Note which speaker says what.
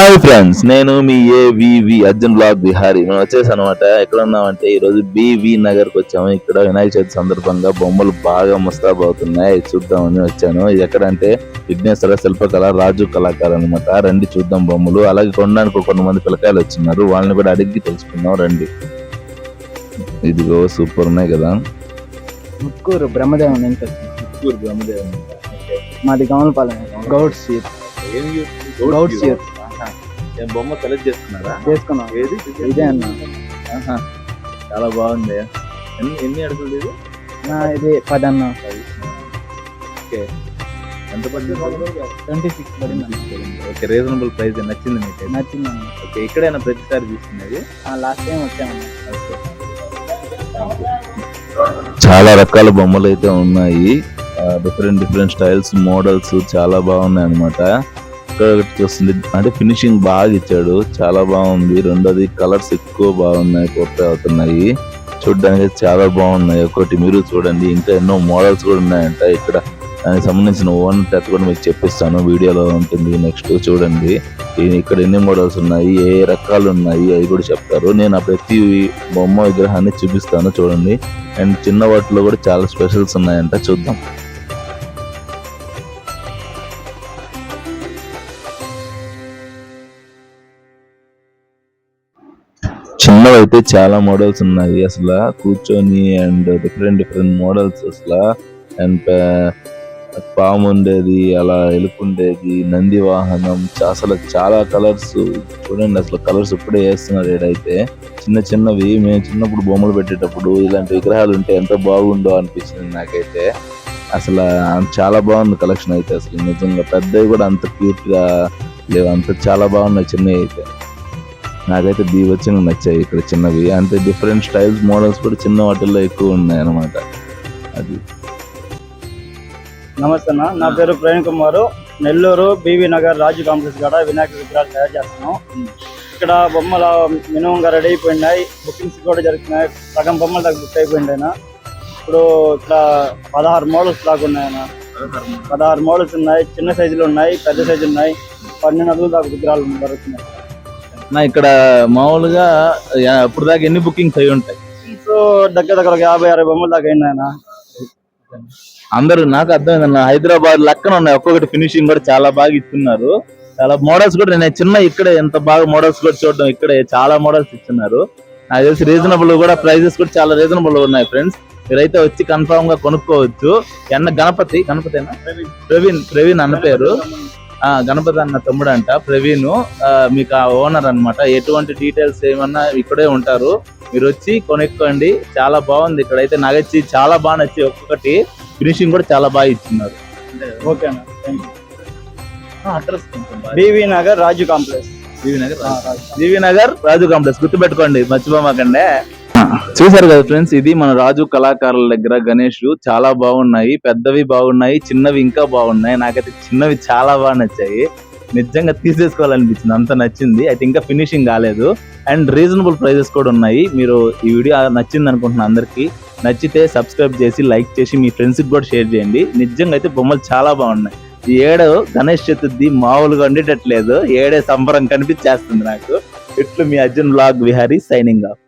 Speaker 1: Hi friends, నేను మీ AVV Arjun blog Bihari. మేము వచ్చేసి అనమాట ఎక్కడ ఉన్నామంటే ఈరోజు బివి నగర్కి వచ్చాము. ఇక్కడ వినాయక చవితి సందర్భంగా బొమ్మలు బాగా ముస్తాబు అవుతున్నాయి, చూద్దామని వచ్చాను. ఇది ఎక్కడంటే విఘ్నేశ్వర శిల్పకళ రాజు కళాకారు అనమాట. రండి చూద్దాం బొమ్మలు. అలాగే కొనడానికి కొంతమంది పిల్లకాయలు వచ్చినారు, వాళ్ళని కూడా అడిగి తెలుసుకుందాం రండి. ఇదిగో సూపర్ ఉన్నాయి కదా.
Speaker 2: ముక్కూరు బ్రహ్మదేవన్
Speaker 1: ముక్కూరు బ్రహ్మదేవన్
Speaker 2: మాది గమనపాలెం గౌడ్స్ గౌడ్స్
Speaker 1: బొమ్మ సెలెక్ట్ చేసుకున్నారా?
Speaker 2: చేసుకున్నాం.
Speaker 1: ఏది
Speaker 2: ఇదే అన్న.
Speaker 1: చాలా బాగుంది. ఎన్ని అడుగులు ఇది?
Speaker 2: ఇది 10 అన్న.
Speaker 1: ఓకే, ఎంత పడింది?
Speaker 2: 26 పడింది.
Speaker 1: Okay, reasonable price. నచ్చింది మీకు?
Speaker 2: నచ్చింది అన్న.
Speaker 1: ఓకే, ఇక్కడైనా ప్రతిసారి తీసుకునేది?
Speaker 2: లాస్ట్ టైం వచ్చామన్న.
Speaker 1: చాలా రకాల బొమ్మలు అయితే ఉన్నాయి, డిఫరెంట్ స్టైల్స్, మోడల్స్ చాలా బాగున్నాయి అనమాట. చూస్తుంది అంటే ఫినిషింగ్ బాగా ఇచ్చాడు, చాలా బాగుంది. రెండోది కలర్స్ ఎక్కువ బాగున్నాయి, పోర్ట్రే అవుతున్నాయి, చూడడానికి చాలా బాగున్నాయి. ఒకటి మీరు చూడండి, ఇంకా ఎన్నో మోడల్స్ కూడా ఉన్నాయంట. ఇక్కడ దానికి సంబంధించిన ఓన్ టెత్ కూడా మీకు చెప్పిస్తాను, వీడియోలో ఉంటుంది. నెక్స్ట్ చూడండి ఇక్కడ ఎన్ని మోడల్స్ ఉన్నాయి, ఏ రకాలు ఉన్నాయి అవి కూడా చెప్తారు. నేను ఆ ప్రతి బొమ్మ విగ్రహాన్ని చూపిస్తాను చూడండి. అండ్ చిన్న వాటిలో కూడా చాలా స్పెషల్స్ ఉన్నాయంట, చూద్దాం. చిన్నవైతే చాలా మోడల్స్ ఉన్నాయి అసలు, కూర్చొని అండ్ డిఫరెంట్ మోడల్స్ అసలు. అండ్ పాము ఉండేది, అలా ఎలుకుండేది, నంది వాహనం, అసలు చాలా కలర్స్ చూడండి. అసలు కలర్స్ ఇప్పుడే వేస్తున్నారు ఏడైతే. చిన్నవి మేము చిన్నప్పుడు బొమ్మలు పెట్టేటప్పుడు ఇలాంటి విగ్రహాలు ఉంటే ఎంత బాగుండో అనిపించింది నాకైతే. అసలు చాలా బాగుంది కలెక్షన్ అయితే. అసలు నిజంగా పెద్దవి కూడా అంత క్యూట్ గా లేవు, అంత చాలా బాగున్నాయి చిన్నవి అయితే. నాకైతే బీభత్సంగా నచ్చాయి ఇక్కడ చిన్నవి. అంటే డిఫరెంట్ స్టైల్స్, మోడల్స్ కూడా చిన్న వాటిల్లో ఎక్కువ ఉన్నాయి అనమాట. అది.
Speaker 2: నమస్తే అన్న, నా పేరు ప్రవీణ్ కుమార్. నెల్లూరు బివి నగర్ రాజు కాంప్లెక్స్ కాడ వినాయక విగ్రహాలు తయారు చేస్తున్నాం. ఇక్కడ బొమ్మలు మినిమంగా రెడీ అయిపోయినాయి, బుకింగ్స్ కూడా జరుగుతున్నాయి. సగం బొమ్మలు దాకా బుక్ అయిపోయింది. ఇప్పుడు ఇక్కడ 16 మోడల్స్ దాకా ఉన్నాయన్న. 16 మోడల్స్ ఉన్నాయి, చిన్న సైజులు ఉన్నాయి, పెద్ద సైజులు ఉన్నాయి. 12 అడుగులు దాకా విగ్రహాలు దొరుకుతున్నాయి.
Speaker 1: ఇక్కడ మామూలుగా ఇప్పుడు దాకా ఎన్ని బుకింగ్స్ అయి ఉంటాయి?
Speaker 2: దగ్గర 50-60 బొమ్మలు దాకా అయినాయన.
Speaker 1: అందరూ నాకు అర్థమైందన్న, హైదరాబాద్ లెక్కన ఉన్నాయి. ఒక్కొక్కటి ఫినిషింగ్ కూడా చాలా బాగా ఇస్తున్నారు. చాలా మోడల్స్ కూడా నేను చిన్న ఇక్కడే ఎంత బాగా మోడల్స్ కూడా చూడడం, ఇక్కడే చాలా మోడల్స్ ఇస్తున్నారు. నాకు తెలిసి రీజనబుల్ కూడా, ప్రైజెస్ కూడా చాలా రీజనబుల్ ఉన్నాయి ఫ్రెండ్స్. మీరైతే వచ్చి కన్ఫామ్ గా కొనుక్కోవచ్చు. గణపతేనా? ప్రవీణ్ అన్న పేరు. గణపతి అన్న తమ్ముడు అంట ప్రవీణ్. మీకు ఆ ఓనర్ అనమాట. ఎటువంటి డీటెయిల్స్ ఏమన్నా ఇక్కడే ఉంటారు, మీరు వచ్చి కొనుక్కోండి. చాలా బాగుంది ఇక్కడైతే. నాకైతే చాలా బాగా నచ్చి, ఒక్కొక్కటి ఫినిషింగ్ కూడా చాలా బాగా ఇచ్చినారు.
Speaker 2: ఓకేనా, అడ్రస్ బివి నగర్ రాజు కాంప్లెక్స్.
Speaker 1: బివి నగర్ రాజు కాంప్లెక్స్ గుర్తుపెట్టుకోండి, మర్చిపోమాకండి. చూసారు కదా ఫ్రెండ్స్, ఇది మన రాజు కళాకారుల దగ్గర గణేష్ చాలా బాగున్నాయి. పెద్దవి బాగున్నాయి, చిన్నవి ఇంకా బాగున్నాయి. నాకైతే చిన్నవి చాలా బాగా నచ్చాయి, నిజంగా తీసేసుకోవాలనిపించింది, అంత నచ్చింది. అయితే ఇంకా ఫినిషింగ్ కాలేదు. అండ్ రీజనబుల్ ప్రైజెస్ కూడా ఉన్నాయి. మీరు ఈ వీడియో నచ్చింది అనుకుంటున్నా. అందరికి నచ్చితే సబ్స్క్రైబ్ చేసి, లైక్ చేసి, మీ ఫ్రెండ్స్ కి కూడా షేర్ చేయండి. నిజంగా అయితే బొమ్మలు చాలా బాగున్నాయి. ఈ ఏడు గణేష్ చతుర్థి మామూలుగా ఉండేటట్లేదు, ఏడే సంబరం కనిపించేస్తుంది నాకు. ఇట్లు మీ Arjun blog Bihari signing of.